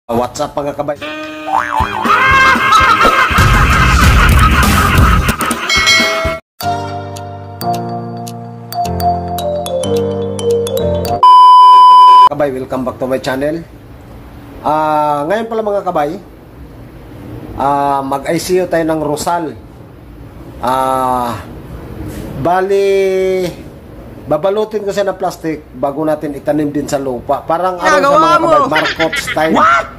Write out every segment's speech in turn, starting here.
What's up mga kabay? Kabay, welcome back to my channel. Ngayon pala mga kabay, mag-ICU tayo ng Rosal. Bali, babalutin ko siya ng plastic bago natin itanim din sa lupa. Parang ano sa mga kabay, Marcot style. What?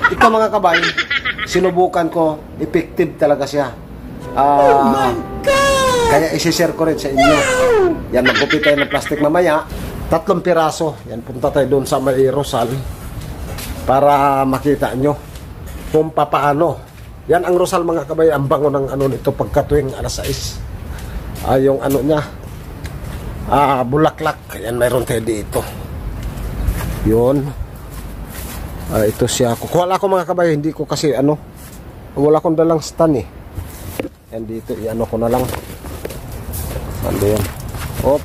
Ito mga kabay, sinubukan ko, effective talaga siya. Oh my God! Kaya isi-share ko rin sa inyo. Yan, magkupit tayo ng plastic mamaya. 3 piraso. Yan, punta tayo doon sa may Rosal para makita nyo kung papaano. Yan ang Rosal mga kabay, ang bango ng ano nito pagkatuwing alas 6. Yung ano niya, bulaklak. Yan, mayroon tayo dito. Yun. Ito siya. Kukuha ako mga kabay, hindi ko kasi ano, wala akong dalang stand eh. Yan dito, i-ano ko na lang. Ano yan? Hop.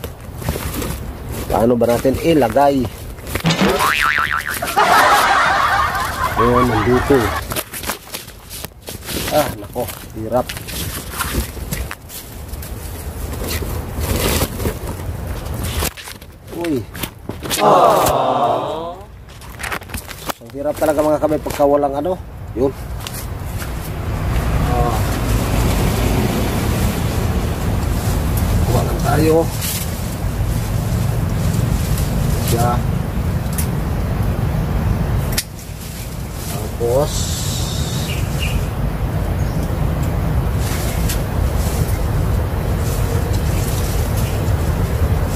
Paano ba natin ilagay? Yan, nandito eh. Nako, hirap. Uy. Ang hirap talaga mga kabay pagka walang ano. Yun. Kuha lang tayo. Siya. Tapos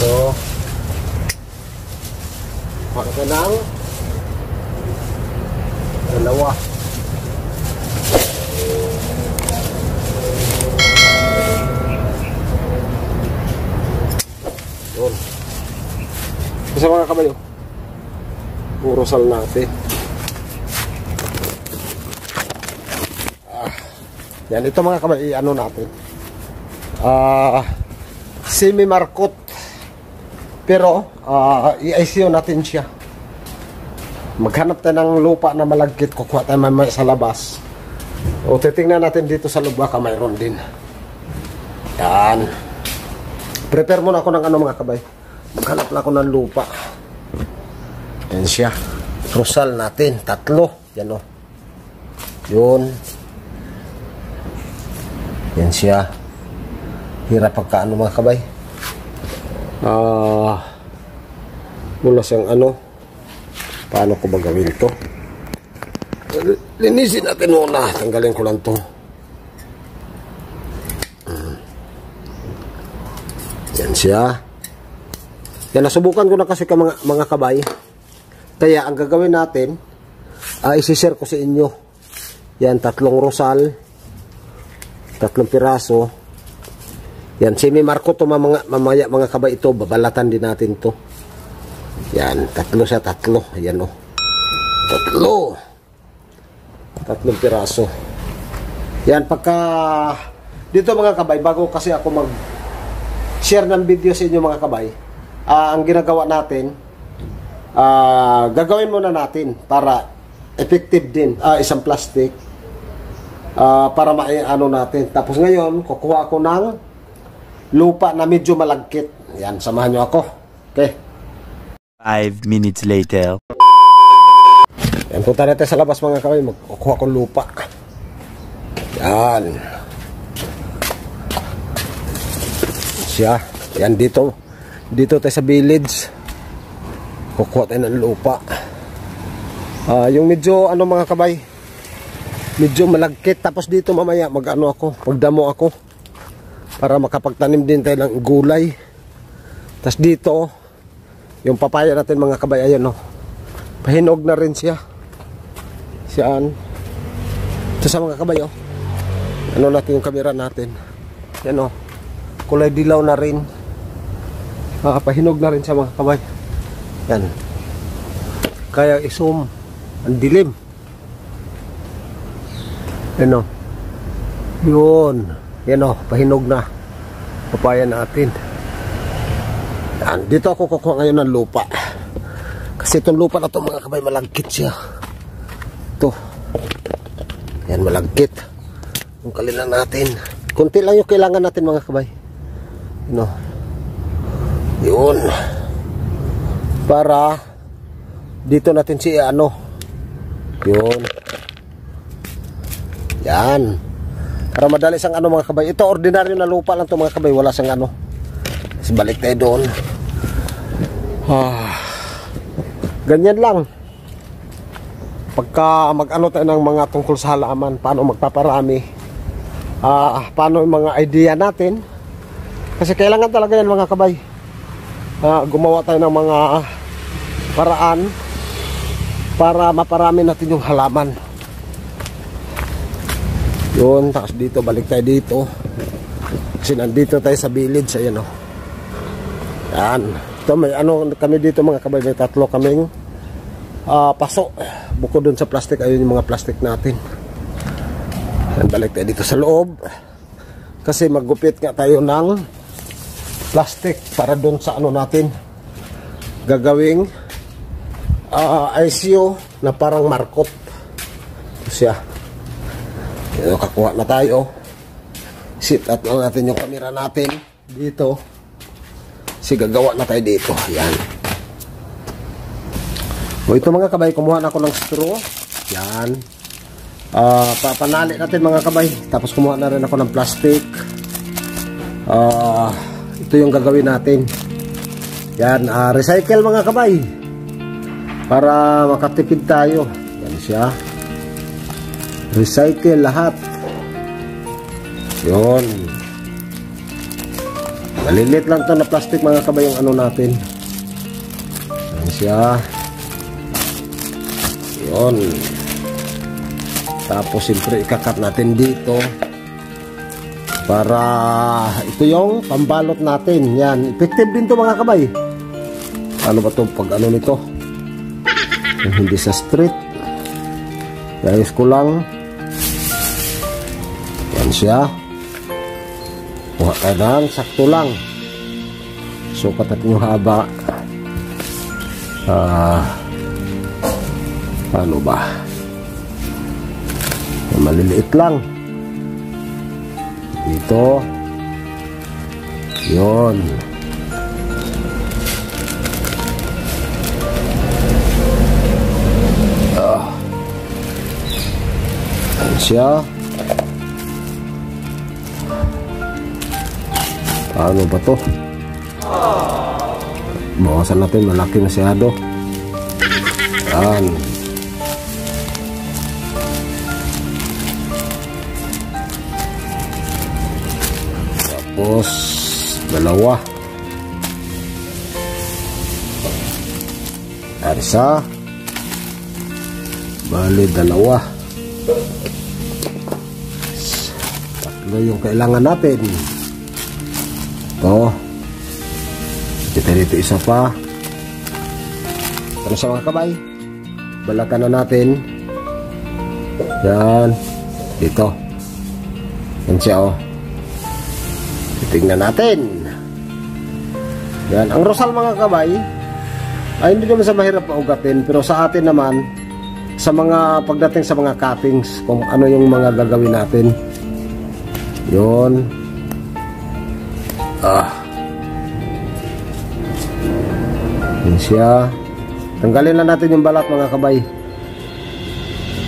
ito. Kuha ka ng dalawa. Yun. Kasi mga kabayo, Rosal natin. Yan, ito mga kabayo, ano natin. Semi-markot. Pero, i-ICU natin siya. Maghanap tayo ng lupa na malagkit, kukuha tayo mamaya sa labas. O titingnan natin dito sa loob, baka mayroon din. Yan. Prepare muna ako ng ano mga kabay. Maghanap lang ako ng lupa. Yan siya. Rosal natin, 3. Yan o. Yun. Yan siya. Hirap pagkaano mga kabay. Mula siyang ano. Paano ko ba gawin to? Linisin natin muna. Tanggalin ko lang to. Yan siya. Yan, nasubukan ko na kasi ka mga kabay. Kaya ang gagawin natin, isi-share ko sa inyo. Yan, 3 Rosal. 3 piraso. Yan, semi-marko to mamaya mga kabay ito. Babalatan din natin to. Yan, 3 siya, 3. Yan o. 3 piraso. Yan, pagka dito mga kabay, bago kasi ako mag-share ng video sa inyo mga kabay, ang ginagawa natin, gagawin muna natin para effective din, isang plastic, para maiano natin. Tapos ngayon, kukuha ako ng lupa na medyo malagkit. Yan, samahan nyo ako. Okay. 5 minutes later. Yan, punta natin sa labas mga kabay. Magkukuha ko lupa. Yan. Siya. Yan dito. Dito tayo sa village. Kukuha tayo ng lupa. Yung medyo ano mga kabay, medyo malagkit. Tapos dito mamaya mag-ano ako, magdamo ako para makapagtanim din tayo ng gulay. Tapos dito yung papaya natin mga kabay, ayan o. Pahinog na rin siya. Siyaan. Ito sa mga kabay o. Ano natin yung camera natin. Yan o. Kulay dilaw na rin. Pahinog na rin siya mga kabay. Yan. Kaya i-zoom. Ang dilim. Yan o. Yun. Yan o. Pahinog na. Papaya natin. Yan. Dito ako kukuha ngayon ng lupa. Kasi itong lupa na ito mga kabay, malagkit siya. Ito. Yan, malagkit. Yung kalilan natin. Kunti lang yung kailangan natin mga kabay. You know. Yun. Para dito natin siya yun. Yan. Para madali siyang mga kabay. Ito ordinaryo na lupa lang ito mga kabay. Wala siyang Kasi balik tayo doon. Ganyan lang. Pagka tayo ng mga tungkol sa halaman, paano magpaparami, paano yung mga idea natin. Kasi kailangan talaga yan mga kabay. Gumawa tayo ng mga paraan para maparami natin yung halaman. Yun, tapos dito, balik tayo dito. Kasi nandito tayo sa village, ayan Yan. Ito may kami dito mga kabay, may 3 kaming paso. Bukod dun sa plastic, ayun yung mga plastic natin. Yan, balik tayo dito sa loob. Kasi maggupit nga tayo ng plastic para dun sa natin gagawing ICO na parang markot. Ito siya. Yan, kakuha na tayo. Sit up lang natin yung camera natin dito. Kasi gagawa na tayo dito. Yan. O ito mga kabay, kumuha na ako ng straw. Yan. Papanali natin mga kabay. Tapos kumuha na rin ako ng plastic. Ito yung gagawin natin. Yan. Recycle mga kabay. Para makatipid tayo. Yan siya. Recycle lahat. Yun. Malilit lang to na plastic mga kabay yung natin. Yan siya. Yun. Tapos siyempre ikakat natin dito. Para ito yung pambalot natin. Yan. Effective din to mga kabay. Ano ba to pag nito? Hindi sa street. Ayos ko lang. Yan siya. Kuha tayo lang, sakto lang. Sukat natin yung haba. Ano ba? Maliliit lang. Dito. Yun. Yan siya. Ano ba to? Bawasan natin, malaki masyado. Yan. Tapos dalawa. Arsa. Bali dalawa. Tatlo yung kailangan natin. Ito. Kita dito isa pa. Ano sa mga kabay? Balatan na natin. Yan. Dito. Yan siya tingnan natin. Yan. Ang rosal mga kabay ay hindi naman sa mahirap maugatin, pero sa atin naman sa mga pagdating sa mga cuttings, kung ano yung mga gagawin natin. Yun. Yan siya. Tanggalin lang natin yung balat mga kabay.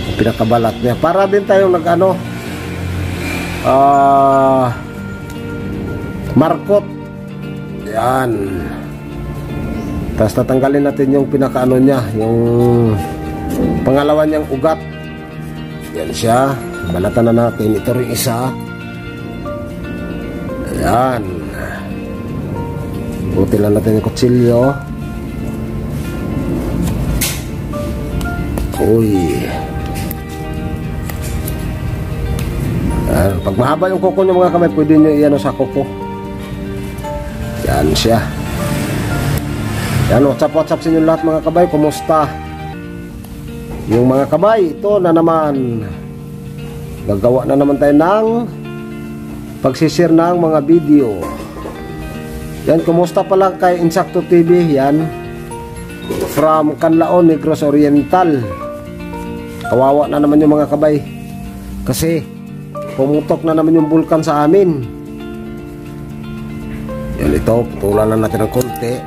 Yung pinakabalat niya. Para din tayong markot. Yan. Tapos tatanggalin natin yung pinakaano niya, yung pangalawa niyang ugat. Yan siya. Balatan na natin. Ito rin isa. Yan. Buti lang natin yung kutsilyo. Uy. Yan. Pag mahaba yung kuko niyo mga kamay, pwede nyo iyan sa kuko. Yan siya. Yan, what's up sa inyo lahat mga kabay. Kumusta? Yung mga kabay, ito na naman. Gagawa na naman tayo ng pagsishare ng mga video. Yan, kumusta pala kay Insakto TV. Yan. from Canlaon, Negros Oriental. Kawawa na naman yung mga kabay kasi pumutok na naman yung bulkan sa amin. Yan, ito, putulan na natin ng konti.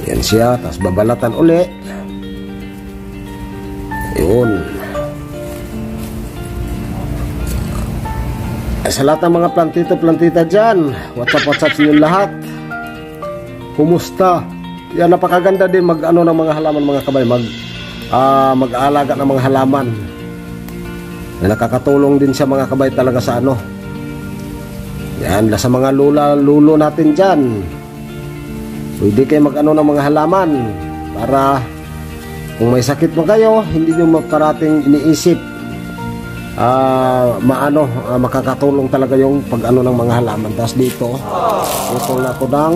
Yan siya, tapos babalatan uli. Yun. Sa lahat ng mga plantita dyan, what's up sa inyong lahat? Kumusta? Yan, napakaganda din mag-ano ng mga halaman mga kabay, mag-aalaga ng mga halaman. Nakakatulong din siya mga kabay talaga sa ano. Yan, sa mga lulo natin dyan, pwede kayo mag-ano ng mga halaman para kung may sakit mo kayo, hindi nyo parating iniisip. Makakatulong talaga yung pag-ano ng mga halaman. Tapos dito, utol na ko ng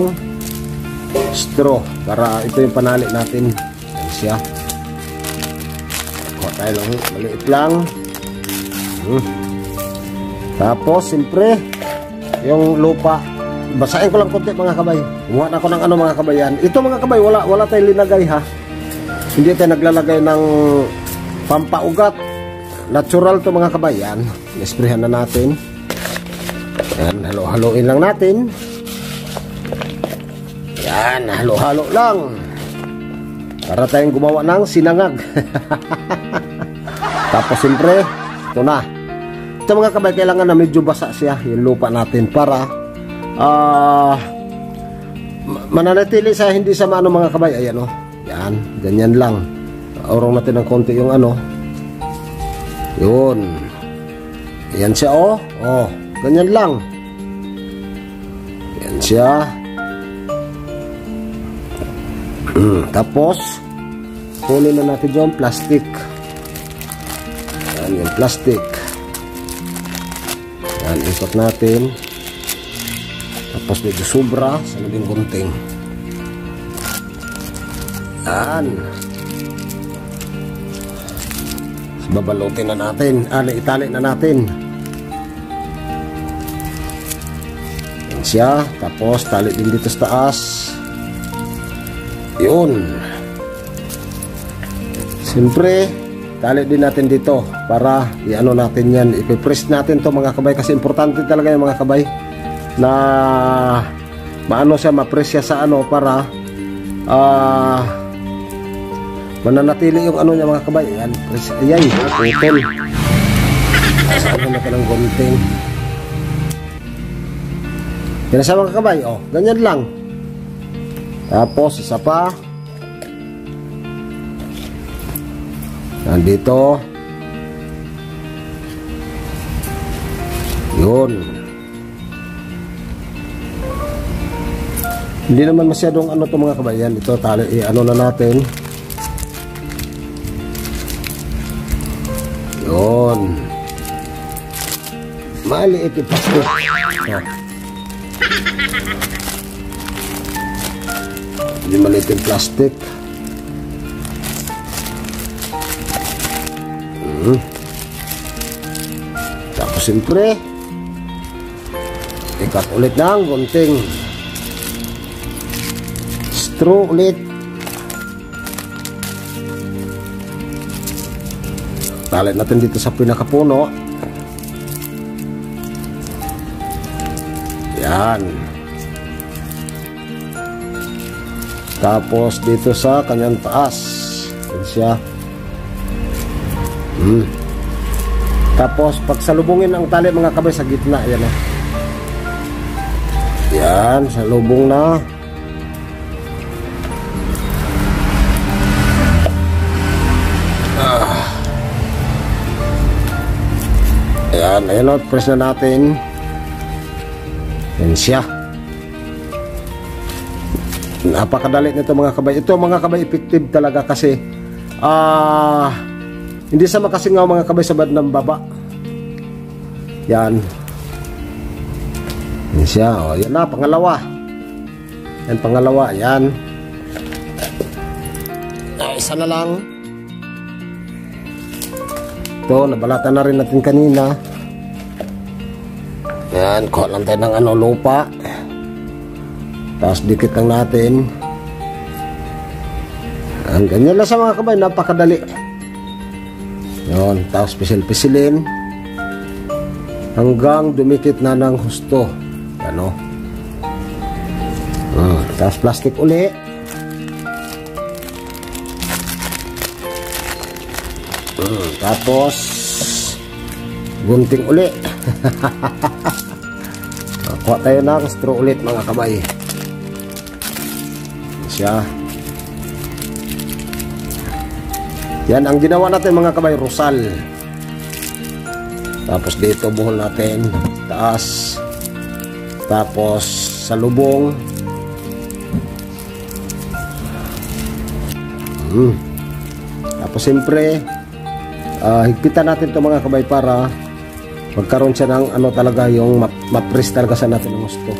straw para ito yung panali natin. Yan siya. Kuha tayo lang, maliit lang. Tapos siyempre yung lupa, basahin ko lang konti mga kabay. Kumuha na ako ng ano mga kabayan. Ito mga kabay, wala tayong linagay ha. Hindi tayo naglalagay ng pampaugat. Natural to mga kabayan. Isprehan na natin. Yan, halo-haloin lang natin. Yan, halo-halo lang para tayong gumawa ng sinangag. Tapos siyempre ito na. Ito mga kabay, kailangan na medyo basa siya yung lupa natin para mananatili sa hindi sa maano mga kabay. Ayan o. Yan, ganyan lang. Urong natin ng konti yung ano. Yun. Yan siya o. Oh, ganyan lang. Yan siya. Tapos kunin na natin yung plastic. Yan yung plastic. Yan, ikot natin. Tapos medyo sobra sa nabing gunting. Yan. Babalutin na natin. Itali na natin. Yan siya. Tapos tali din dito sa taas. Yun. Siyempre tali din natin dito para i-ano natin yan. Ipipress natin to mga kabay kasi importante talaga yung mga kabay na maano siya, ma-press siya sa ano para mananatili yung ano niya mga kabay. Ayan, press, ayan, putol. Saan na ka ng gunting. Yan sa mga kabay, oh, ganyan lang. Tapos isa pa. Nandito. Yun. Hindi naman masyadong ano to mga kabay. Yan, ito tali, ano na natin. Yun. Maliit yung plastic. Hindi maliit yung plastic. Tapos siyempre ikat ulit ng gunting. Straw ulit. Tali natin dito sa pinakapuno. Yan. Tapos dito sa kanyang taas. Yan siya. Tapos pagsalubungin ang tali mga kabay sa gitna. Yan o. Yan. Salubong na. Ayan, ayan o, press na natin. Yan siya. Napakadali nito mga kabay. Ito mga kabay, effective talaga kasi hindi sa makasingaw mga kabay sa bad ng baba. Yan. Yan siya. O, yan na, pangalawa. Yan, pangalawa. Yan. Isa na lang. Ito, nabalatan na rin natin kanina. Yan, kuha lang tayo ng ano, lupa. Tapos dikit lang natin. Yan, ganyan lang sa mga kabay, napakadali. Yun, tapos pisil-pisilin hanggang dumikit na ng husto. Ano? Tapos plastic uli. Tapos gunting uli. Kuha tayo ng straw ulit mga kabay. Siya. Yan ang ginawa natin mga kabay, rusal. Tapos dito buhol natin taas. Tapos sa lubong. Tapos siyempre higpitan natin ito mga kabay para magkaroon siya ng ano talaga, yung ma-press talaga sa natin ng gusto.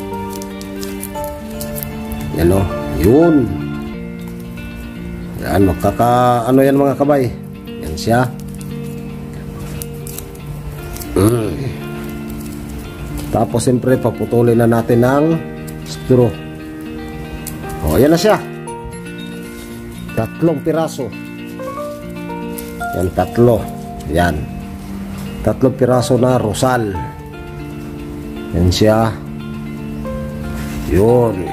Yan o, yun. Yan, ano yan mga kabay. Yan siya. Tapos siyempre paputulin na natin ng straw. O, yan na siya. 3 piraso. Yan, 3. Yan. 3 piraso na rusal. Yan siya. Yun.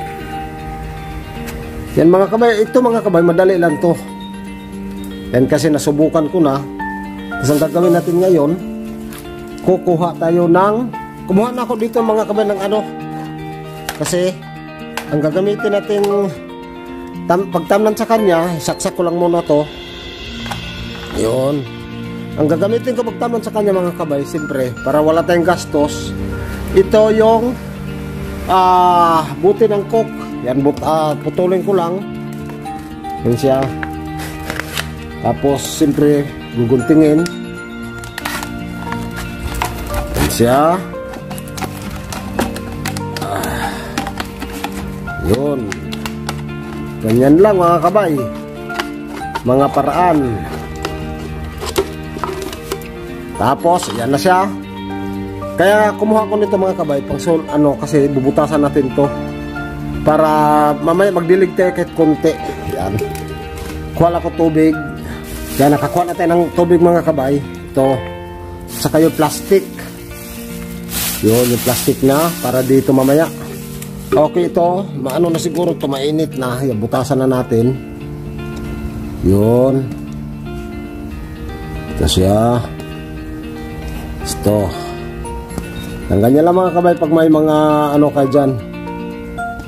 Yan mga kabay. Ito mga kabay, madali lang to. Yan kasi nasubukan ko na. Kasi ang gagawin natin ngayon, kukuha tayo ng, kumuha na ako dito mga kabay ng ano. Kasi ang gagamitin natin pagtamnan sa kanya, saksak ko lang muna to. Yun. Ang gagamitin ko pagtamnan sa kanya mga kabay, siyempre, para wala tayong gastos, ito yung buti ng coke. Yan, putulin ko lang. Yan siya. Tapos, siyempre, guguntingin. Yan siya. Yun. Ganyan lang mga kabay. Mga paraan. Tapos, yan na siya. Kaya kumuha ko nito mga kabay, kasi bubutasan natin to para mamaya magdilig tayo kahit konti. Yan. Kuha ko tubig. Yan, nakakuha natin ng tubig mga kabay. Ito. Saka yung plastic. Yun, yung plastic na para dito mamaya. Okay, ito. Maano na siguro ito, mainit na. Yan, butasan na natin. Yun. Ito siya. Ito. Ang ganyan lang mga kabay pag may mga ano kayo dyan.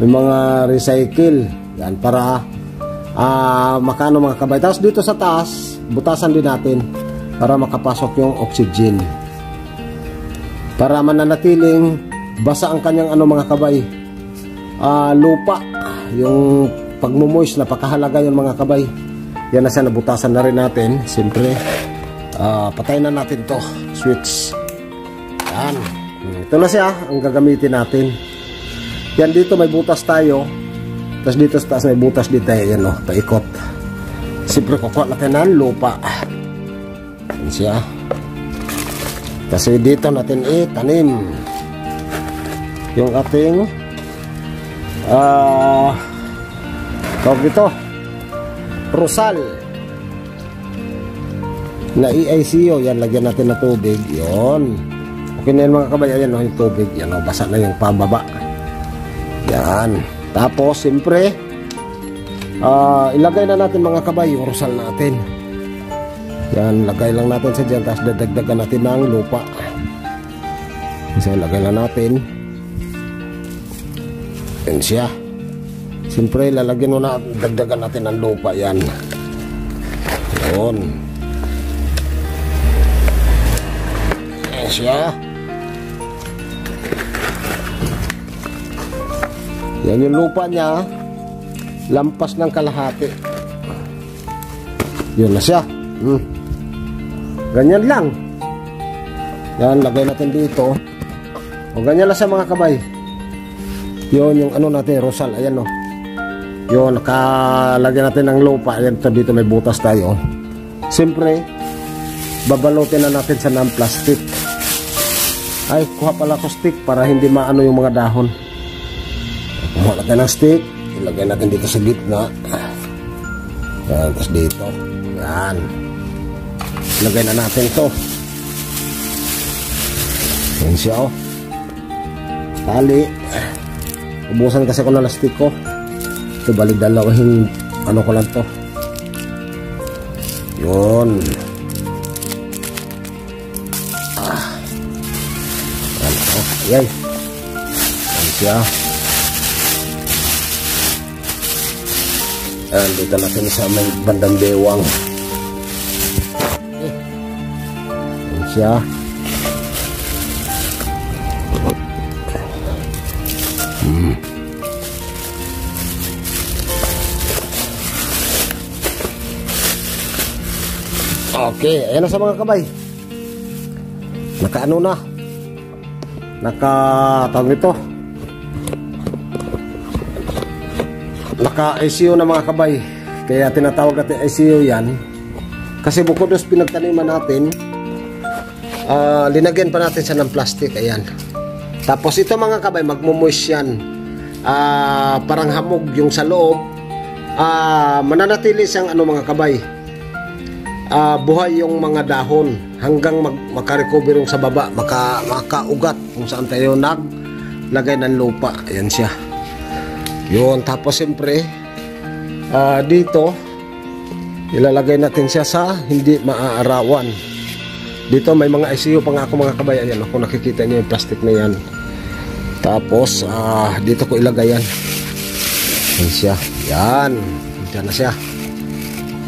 May mga recycle. Yan, para makano mga kabay. Tapos dito sa taas, butasan din natin para makapasok yung oxygen. Para mananatiling basa ang kanyang ano mga kabay. Lupa. Yung pagmumoist, napakahalaga yung mga kabay. Yan na siya, nabutasan na rin natin. Siyempre, patayin na natin to switch. Yan. Ito na siya ang gagamitin natin. Yan, dito may butas tayo. Tapos dito sa taas may butas dito. Yan o, paikot. Siyempre kukuha natin ng lupa. Yan siya. Kasi dito natin itanim yung ating tawag dito, rusal na EICO. Yan, lagyan natin ng tubig. Yon. Okay na yan mga kabay. Ayan o, yung tubig. Yan o, basa na yung pababa. Yan. Tapos, siyempre, ilagay na natin mga kabay yung rusal natin. Yan, lagay lang natin sa dyan. Tapos dadagdagan natin ng lupa. Kasi lagay lang natin. Yan siya. Siyempre, lalagyan mo na, dagdagan natin ng lupa. Yan. Yun. Yan siya. Yan yung lupa niya. Lampas ng kalahati. Yun na siya. Ganyan lang. Yan, lagay natin dito. O ganyan lang sa mga kabay. Yun yung ano natin, rosal. Ayan o. Yun, nakalagyan natin ng lupa. Ayan, dito may butas tayo. Siyempre, babalutin na natin sa non-plastic. Ay, kuha pala ko stick para hindi maano yung mga dahon. Kuha natin ng stick. Ilagay natin dito sa gitna. Yan, tapos dito. Yan. Lagay na natin ito. Yan siya, oh. Tali. Ubusan kasi ko na lastik ko. Ito, bali dalawin. Ano ko lang to. Yun. Yan, oh. Yan. Yan siya. Yan, dito natin sa may bandang bewang. Yan siya. Okay, ayan na sa mga kabay. Nakaano na. Tawag nito. Naka-ICU na mga kabay. Kaya tinatawag natin ICU yan. Kasi bukod dos pinagtaniman natin, linagyan pa natin siya ng plastic. Ayan. Tapos ito mga kabay, magmumoist yan. Parang hamog yung sa loob. Mananatili siyang mga kabay. Buhay yung mga dahon hanggang makarecover yung sa baba, makaugat kung saan tayo naglagay ng lupa. Ayan siya. Yun, tapos siyempre dito ilalagay natin siya sa hindi maaarawan. Dito may mga ICU pa nga ako mga kabay. Ayan, kung nakikita niyo yung plastic na yan. Tapos dito ko ilagay yan. Ayan siya. Yan, dyan na siya.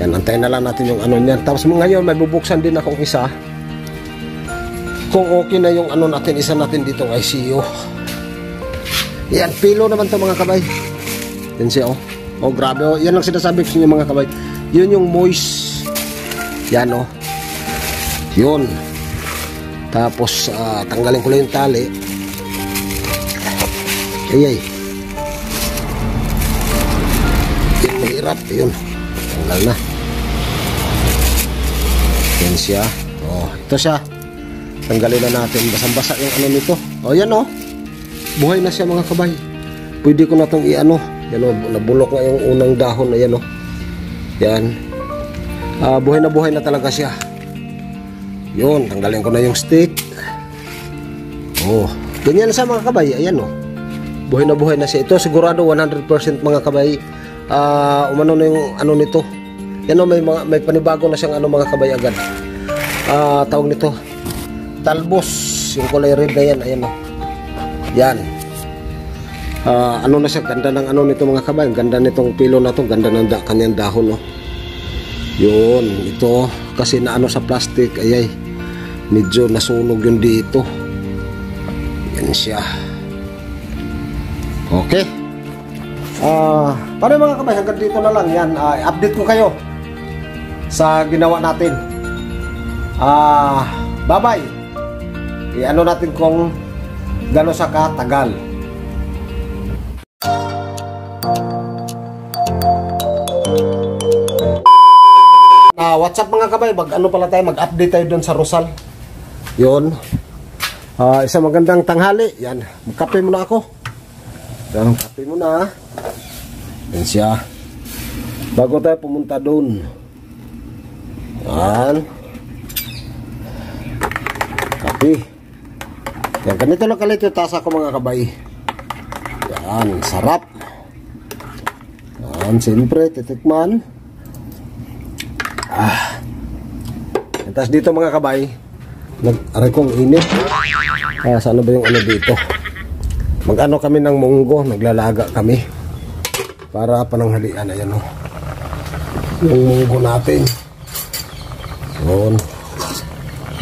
Yan, antayin na lang natin yung ano niyan. Tapos ngayon may bubuksan din akong isa. Kung okay na yung ano natin, isa natin dito ng ICU. Yan, pilo naman to mga kabay. Yan siya, oh. Oh, grabe, oh. Yan ang sinasabi ko sa inyo mga kabay. Yun yung moist. Yan, oh. Yun. Tapos tanggalin ko lang yung tali. Ay. Hirap, yun. Tanggal na. Yan siya. Oh, ito siya. Tanggalin na natin. Basang-basa yung ano nito. Oh, yan, oh. Buhay na siya mga kabay. Pwede ko na itong i-ano. Yan, oh. Nabulok na yung unang dahon na yan, oh. Yan. Buhay na talaga siya. Yun, tanggalin ko na yung stick. Oh, ganyan siya mga kabay. Ayan, oh. Buhay na siya. Ito sigurado 100% mga kabay. Umano na yung ano nito. Yan, oh, may panibago na siyang ano mga kabay agad. Tawag nito talbos, yung kulay red na yan. Ayan, oh. Yan. Ano na siya, ganda ng ano nito mga kabay. Ganda nitong pilo na to, ganda ng kanyang dahon, oh. Yun, ito kasi na ano sa plastic, ayay. Medyo nasunog yun dito. Yan siya. Okay. Paano mga kabay, hanggang dito na lang yan. Update ko kayo sa ginawa natin. Bye-bye. I-ano natin kung gano'n sa katagal. What's up mga kabay, mag-ano pala tayo, mag-update tayo dun sa Rosal. Yun. Isang magandang tanghali. Yan, magkape muna ako. Yan, kape muna. Yan siya. Bago tayo pumunta dun. Yan. Kape. Yan, ganito lang kalit yung tasa ko mga kabay. Yan, sarap. Yan, siyempre, titikman. Tapos dito mga kabay, nag-aray kong init. Saan ba yung ano dito? Mag-ano kami ng munggo, naglalaga kami para pananghalian. Ayan, oh. Yung munggo natin. Yun.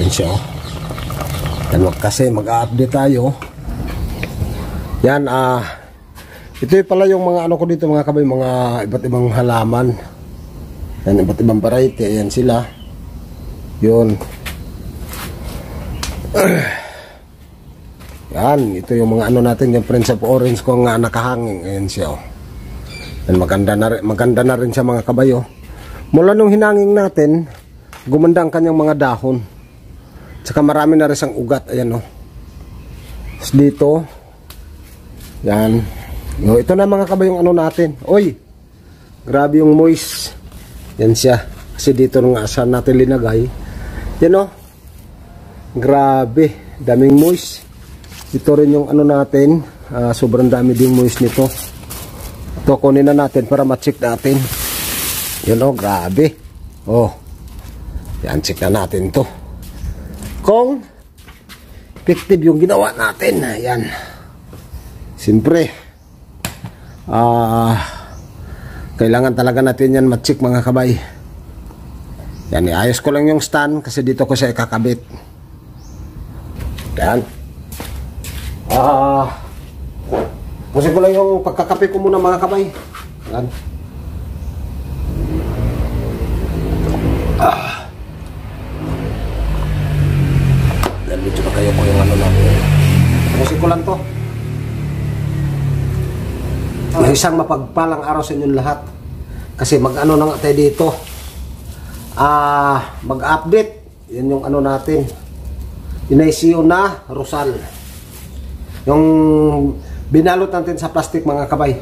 Yun siya, oh. Yan, kasi mag-update tayo. Yan, ito pala yung mga ano ko dito mga kabay, mga iba't ibang halaman. Yan, iba't ibang variety. Ayan sila. Yun. Yan, ito yung mga ano natin, yung Prince of Orange ko nga nakahanging. Ayan siya, oh. Yan, maganda na rin siya mga kabayo. Mula nung hinanging natin, gumanda ang kanyang mga dahon. Tsaka marami na rin siyang ugat. Ayan, oh. Tapos dito, yan. Ito na mga kabayong ano natin. Oy, grabe yung moist. Yan siya. Kasi dito nga saan natin linagay. Yan o. Grabe. Daming moist. Ito rin yung ano natin. Sobrang dami ding moist nito. Ito kunin na natin para ma-check natin. Yan o. Grabe. Oh. Yan, check na natin to. Kung effective yung ginawa natin. Yan. Siyempre. Kailangan talaga natin yan ma-check mga kabay. Yan, iayos ko lang yung stand kasi dito ko siya ikakabit. Yan. Kasi ko lang yung pagkakape ko muna mga kabay. Yan. Yan, medyo na kayo ko yung ano natin. Kasi ko lang to. Isang mapagpalang araw sa inyong lahat. Kasi mag-ano na nga tayo dito. Mag-update. Yan yung ano natin. Inaisiyo na Rosal. Yung binalot natin sa plastic mga kabay.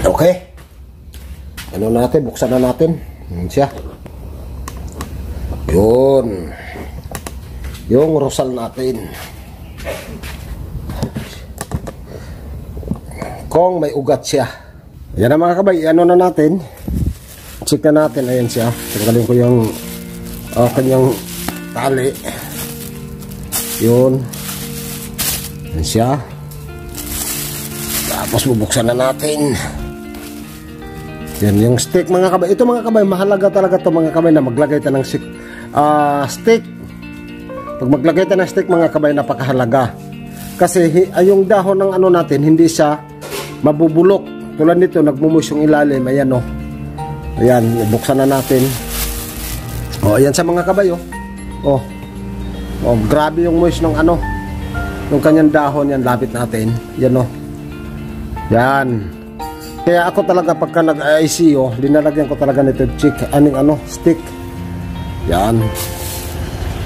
Okay. Ano natin? Buksan na natin. Yan siya. Yun. Yung Rosal natin. Kung may ugat siya. Yan na mga kabay. Ano na natin? Check na natin. Ayan siya. Tanggalin ko yung kanyang tali. Yun. Yan siya. Tapos bubuksan na natin. Yan yung stick mga kabay. Ito mga kabay. Mahalaga talaga ito mga kabay na maglagay tayo ng stick. Pag maglagay tayo ng stick mga kabay, napakahalaga. Kasi yung dahon ng ano natin, hindi siya mabubulok. Tulad nito, nagmumus yung ilalim. Ayan o. Ayan, buksan na natin. O, ayan sa mga kabay o. O, grabe yung moist ng ano. Yung kanyang dahon, yan, lapit natin. Yan o. Yan. Kaya ako talaga pagka nag-ICO, linalagyan ko talaga nito stick. Yan.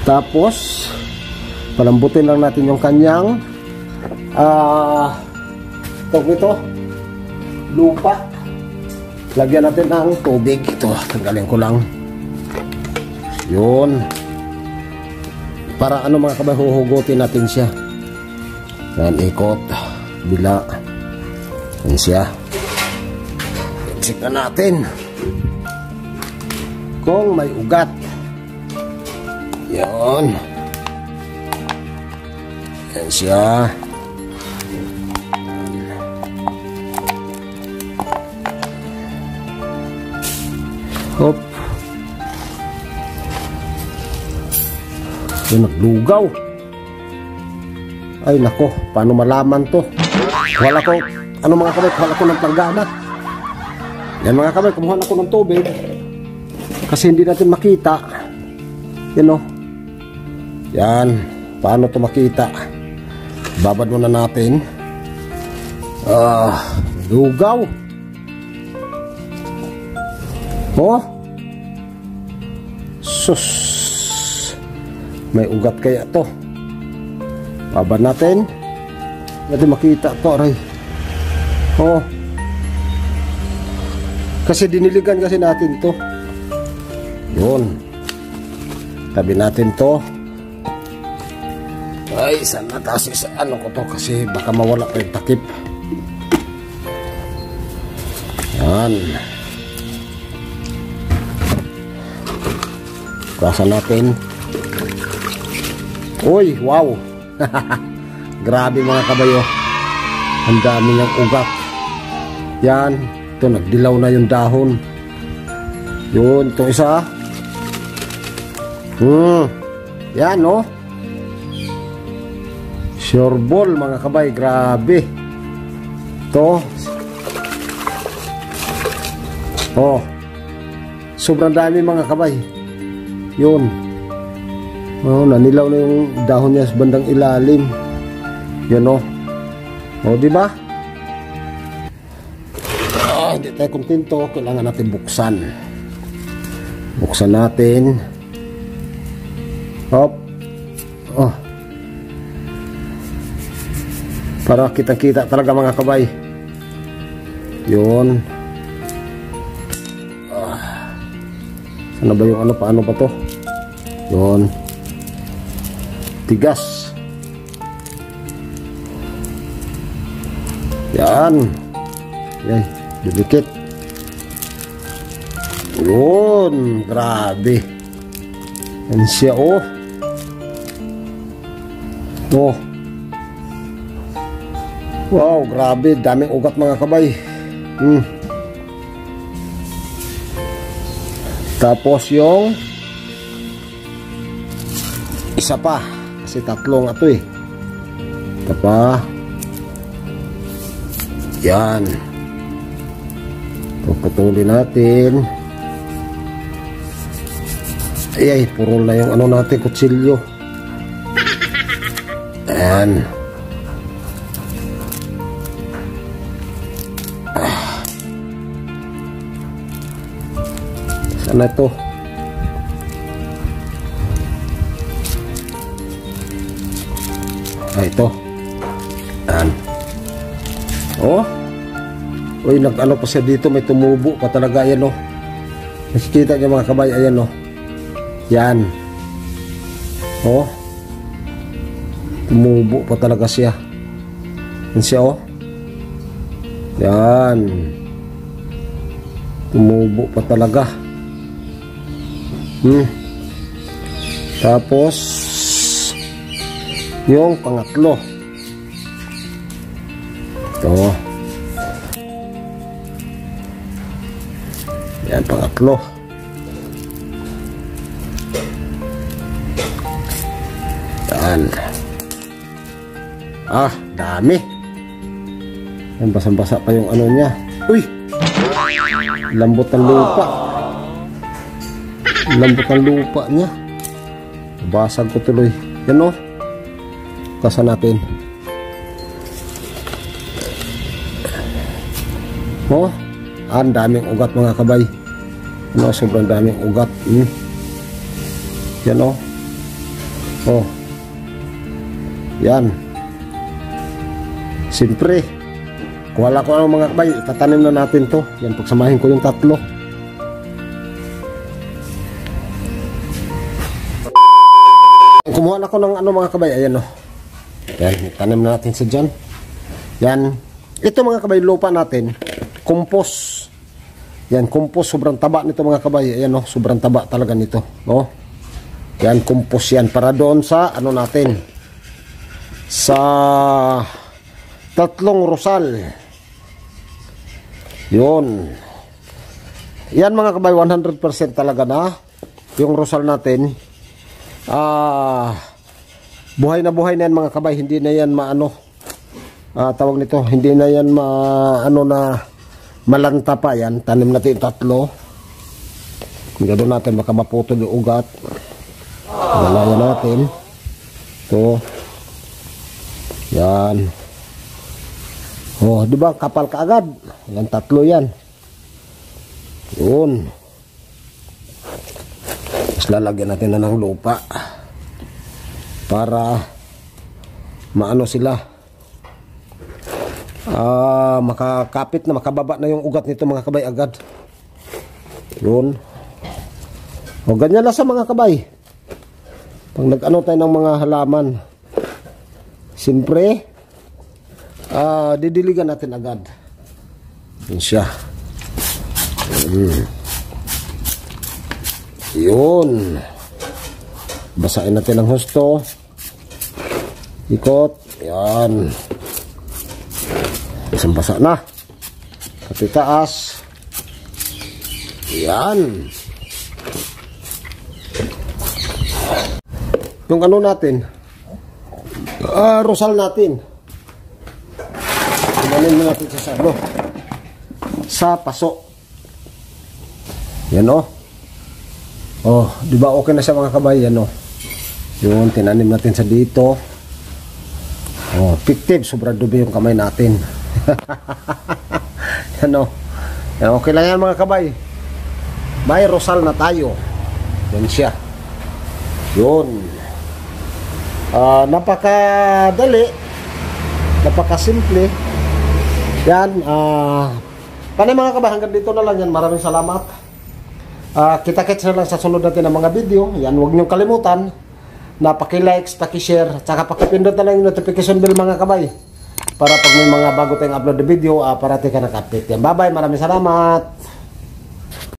Tapos palambutin lang natin yung kanyang ito lupa. Lagyan natin ng tubig. Ito, tanggalin ko lang. Yun. Para ano mga kabay, huhugutin natin siya. Yan, ikot. Bila. Yan siya. Check na natin kung may ugat. Yan. Yan siya. Hop. Yan, naglugaw. Ay nako, paano malaman to? Wala ko, ano mga kabay, wala ko ng panggamit. Yan mga kabay, kumuha na ko ng tubig. Kasi hindi natin makita. Yan o. Yan. Paano to makita? Babad muna natin. Lugaw. Oh. Sus. May ugat kaya to. Babad natin. Hindi natin makita to, aray. Oh. Kasi diniligan kasi natin to. Yun. Tabi natin to. Ay, sana kasi sa ano ko to kasi baka mawala pa yung takip. Yan. Kuwasan natin. Uy, wow. Grabe mga kabayo. Ang dami ng ugat. Yan. Ito, nagdilaw na yung dahon. Yun, ito isa. Yan, no? Sure ball, mga kabay. Grabe. Ito. Oh. Sobrang dami, mga kabay. Yun. Oh, nanilaw na yung dahon niya sa bandang ilalim. Yan, no? Oh, di ba? Hindi tayo kontento, kailangan natin buksan. Buksan natin. Hop. Oh. Para kitang-kita talaga mga kabay. Yun. Sana ba yung ano, paano pa to? Yun. Tigas. Yan. Yan. Didikit. Yun. Grabe. Yan siya, oh. Oh. Wow, grabe. Daming ugat mga kabay. Tapos yung isa pa. Kasi tatlong ato eh. Ito pa. Yan. Puputulin natin. Ay, puro na yung ano natin, kutsilyo. Ayan. Sana ito. Ito. Ayan. Oh. Uy, nag-ano pa siya dito. May tumubo pa talaga. Ayan, oh. Nakikita niyo mga kabay. Ayan, oh. Yan. Oh. Tumubo pa talaga siya. Yan siya, oh. Yan. Tumubo pa talaga. Tapos yung pangatlo. Ito. Yan, pangatlo. Yan. Ah, dami. Yan, basang-basa pa yung ano niya. Uy! Lambot ng lupa. Lambot ng lupa niya. Basag ko tuloy. Yan, oh. Kasa natin. Oh, ang daming ugat mga kabay. Ano, sobrang daming ugat. Yan, oh. Oh. Yan. Siyempre, kuwala ko ang mga kabay, itatanim na natin to. Yan, pagsamahin ko yung tatlo. Kumuha na ko ng ano mga kabay. Ayan, oh. Yan, itanim na natin sa dyan. Yan. Ito mga kabay, lupa natin. Kompos. Yan, kompos. Sobrang taba nito mga kabay. Ayan, oh. Sobrang taba talaga nito. Oh. Yan, kompos yan. Para doon sa ano natin. Sa tatlong rosal. Yun. Yan mga kabay, 100% talaga na. Yung rosal natin. Buhay na yan mga kabay. Hindi na yan maano. Tawag nito. Hindi na yan maano na malanta pa yan. Tanim natin tatlo. Ganoon natin baka maputol yung ugat. Wala natin. Ito. Yan. Oh, di ba kapal kaagad? Yan, tatlo yan. Yun. Tapos lalagyan natin na ng lupa para maano sila. Makakapit na, makababa na yung ugat nito mga kabay agad. Yun. O, ganyan lang sa mga kabay. Pag nag-ano tayo ng mga halaman, siyempre, didiligan natin agad. Yun siya. Yun. Basahin natin ang husto. Ikot. Yan. Isang basa na. Pati taas. Yan. Yung ano natin, rosal natin. Imanin mo natin sa salo. Sa paso. Yan, oh. Oh, di ba okay na siya mga kabay? Yan, oh. Yun, tinanim natin sa dito. Oh, fictive, sobrang dubi yung kamay natin. Yan, oh. Yan, okay lang yan mga kabay. May rosal na tayo. Yan siya. Yun. Napakadali. Napakasimple. Yan. Panay mga kabay, hanggang dito na lang yan. Maraming salamat. Kita-kits na lang sa sunod natin ng mga video. Yan, huwag niyong kalimutan na paki-likes, paki-share, tsaka paki-pindot na lang yung notification bell mga kabay. Para pag may mga bago tayong upload na video, parati ka naka-update yan. Bye-bye, maraming salamat.